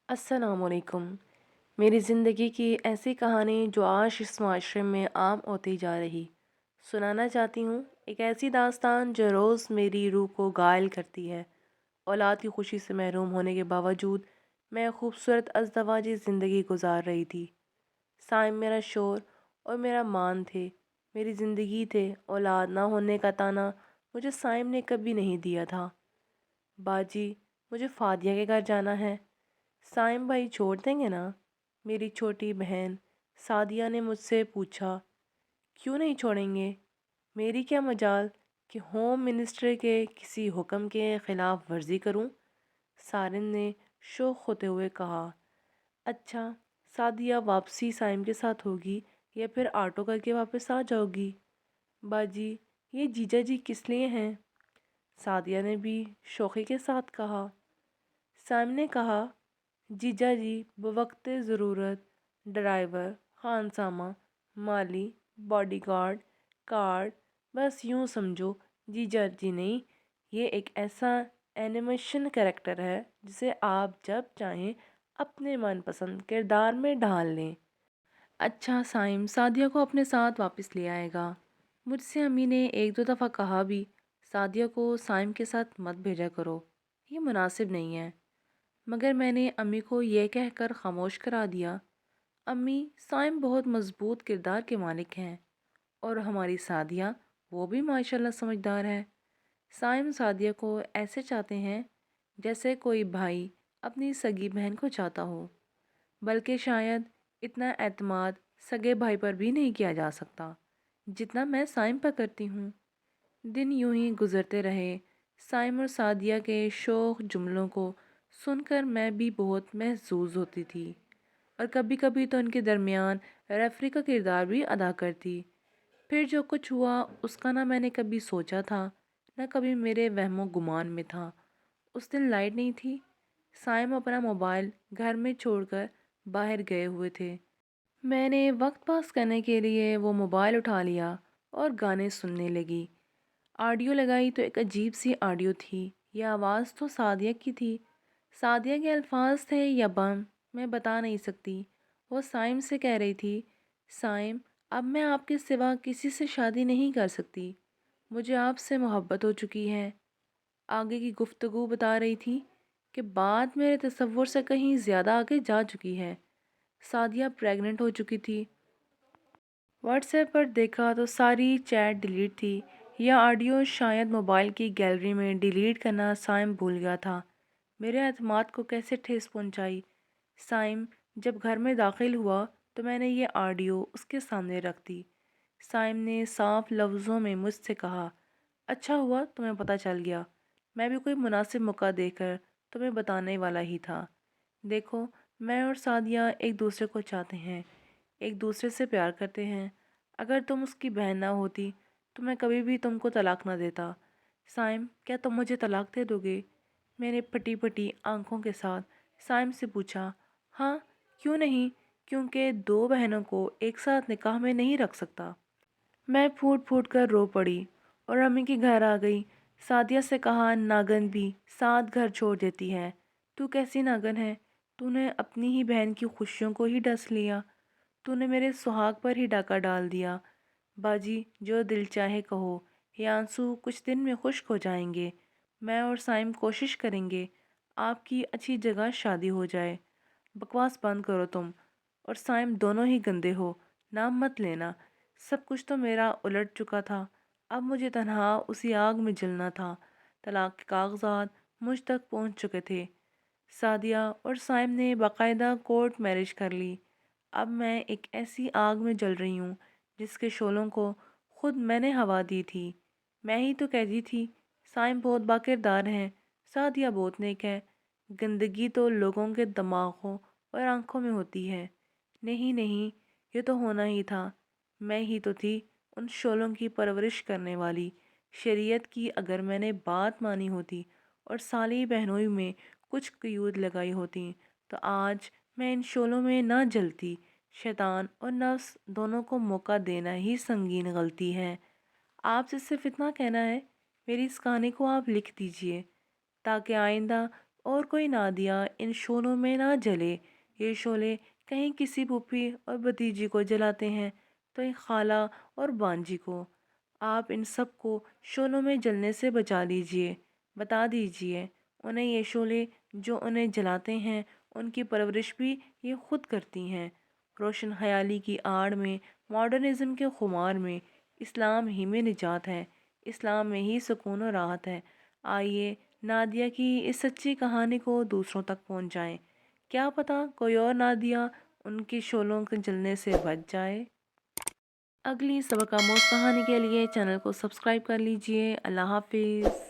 अस्सलाम वालेकुम। मेरी ज़िंदगी की ऐसी कहानी जो आज इस माशरे में आम होती जा रही सुनाना चाहती हूँ। एक ऐसी दास्तान जो रोज़ मेरी रूह को घायल करती है। औलाद की खुशी से महरूम होने के बावजूद मैं खूबसूरत अज़दवाजी ज़िंदगी गुजार रही थी। साइम मेरा शोर और मेरा मान थे, मेरी ज़िंदगी थे। औलाद ना होने का ताना मुझे साइम ने कभी नहीं दिया था। बाजी, मुझे फादिया के घर जाना है। साइम भाई छोड़ देंगे ना? मेरी छोटी बहन सादिया ने मुझसे पूछा। क्यों नहीं छोड़ेंगे? मेरी क्या मजाल कि होम मिनिस्टर के किसी हुक्म के खिलाफ वर्जी करूं? सारिन ने शोक होते हुए कहा। अच्छा, सादिया वापसी साइम के साथ होगी या फिर ऑटो करके वापस आ जाओगी? बाजी, ये जीजा जी किस लिए हैं? सादिया ने भी शोखी के साथ कहा। साइम ने कहा, जीजा जी बवक्त ज़रूरत ड्राइवर, खानसामा, माली, बॉडीगार्ड, कार्ड, बस यूँ समझो। जीजा जी नहीं, ये एक ऐसा एनिमेशन कैरेक्टर है जिसे आप जब चाहें अपने मनपसंद किरदार में ढाल लें। अच्छा, साइम सादिया को अपने साथ वापस ले आएगा। मुझसे अम्मी ने एक दो दफ़ा कहा भी, सादिया को साइम के साथ मत भेजा करो, ये मुनासिब नहीं है। मगर मैंने अम्मी को यह कहकर खामोश करा दिया। अम्मी, साइम बहुत मजबूत किरदार के मालिक हैं और हमारी सादिया, वो भी माशाल्लाह समझदार है। साइम सादिया को ऐसे चाहते हैं जैसे कोई भाई अपनी सगी बहन को चाहता हो। बल्कि शायद इतना एतमाद सगे भाई पर भी नहीं किया जा सकता जितना मैं साइम पर करती हूँ। दिन यूं ही गुजरते रहे। साइम और सादिया के शोख जुमलों को सुनकर मैं भी बहुत महजूज होती थी और कभी कभी तो उनके दरमियान रेफरी का किरदार भी अदा करती। फिर जो कुछ हुआ उसका ना मैंने कभी सोचा था, ना कभी मेरे वहमो गुमान में था। उस दिन लाइट नहीं थी। साइम अपना मोबाइल घर में छोड़कर बाहर गए हुए थे। मैंने वक्त पास करने के लिए वो मोबाइल उठा लिया और गाने सुनने लगी। ऑडियो लगाई तो एक अजीब सी ऑडियो थी। यह आवाज़ तो सादिया की थी। सादिया के अल्फाज थे या बम, मैं बता नहीं सकती। वो साइम से कह रही थी, साइम, अब मैं आपके सिवा किसी से शादी नहीं कर सकती। मुझे आपसे मोहब्बत हो चुकी है। आगे की गुफ्तगू बता रही थी कि बात मेरे तसव्वुर से कहीं ज़्यादा आगे जा चुकी है। सादिया प्रेग्नेंट हो चुकी थी। व्हाट्सएप पर देखा तो सारी चैट डिलीट थी। यह ऑडियो शायद मोबाइल की गैलरी में डिलीट करना साइम भूल गया था। मेरे एतमाद को कैसे ठेस पहुंचाई। साइम जब घर में दाखिल हुआ तो मैंने ये ऑडियो उसके सामने रख दी। साइम ने साफ लफ्ज़ों में मुझसे कहा, अच्छा हुआ तुम्हें पता चल गया। मैं भी कोई मुनासिब मौका देकर तुम्हें बताने वाला ही था। देखो, मैं और सादिया एक दूसरे को चाहते हैं, एक दूसरे से प्यार करते हैं। अगर तुम उसकी बहन ना होती तो मैं कभी भी तुमको तलाक ना देता। साइम, क्या तुम मुझे तलाक दे दोगे? मैंने फटी फटी आंखों के साथ साइम से पूछा। हाँ, क्यों नहीं, क्योंकि दो बहनों को एक साथ निकाह में नहीं रख सकता। मैं फूट फूट कर रो पड़ी और अम्मी के घर आ गई। सादिया से कहा, नागन भी साथ घर छोड़ देती है। तू कैसी नागन है? तूने अपनी ही बहन की खुशियों को ही डस लिया। तूने मेरे सुहाग पर ही डाका डाल दिया। बाजी, जो दिल चाहे कहो, ये आंसू कुछ दिन में खुश्क हो जाएंगे। मैं और साइम कोशिश करेंगे आपकी अच्छी जगह शादी हो जाए। बकवास बंद करो तुम और साइम, दोनों ही गंदे हो। नाम मत लेना। सब कुछ तो मेरा उलट चुका था। अब मुझे तन्हा उसी आग में जलना था। तलाक के कागजात मुझ तक पहुंच चुके थे। सादिया और साइम ने बाकायदा कोर्ट मैरिज कर ली। अब मैं एक ऐसी आग में जल रही हूँ जिसके शोलों को खुद मैंने हवा दी थी। मैं ही तो कहती थी साइम बहुत बाकिरदार हैं, सादिया बहुत नेक है। गंदगी तो लोगों के दिमागों और आंखों में होती है। नहीं नहीं, ये तो होना ही था। मैं ही तो थी उन शोलों की परवरिश करने वाली। शरीयत की अगर मैंने बात मानी होती और साली बहनोई में कुछ क़यूद लगाई होती तो आज मैं इन शोलों में ना जलती। शैतान और नफ्स दोनों को मौका देना ही संगीन गलती है। आपसे सिर्फ इतना कहना है, मेरी इस कहानी को आप लिख दीजिए ताकि आइंदा اور کوئی نادیہ ان شعلوں میں نہ جلے۔ یہ شعلے کہیں کسی پھوپھی اور بھتیجی کو جلاتے ہیں تو کہیں خالہ اور بانجی کو۔ آپ ان سب کو شعلوں میں جلنے سے بچا لیجئے، بتا دیجئے انہیں یہ شعلے جو انہیں جلاتے ہیں ان کی پرورش بھی یہ خود کرتی ہیں۔ روشن خیالی کی آڑ میں، ماڈرنزم کے خمار میں، اسلام ہی میں نجات ہے، اسلام میں ہی سکون و راحت ہے۔ آئیے نادیہ کی اس سچی کہانی کو دوسروں تک پہنچائیں، کیا پتہ کوئی اور نادیہ ان کی شعلوں کے جلنے سے بچ جائے۔ اگلی سبق آموز کہانی کے لیے چینل کو سبسکرائب کر لیجئے۔ اللہ حافظ۔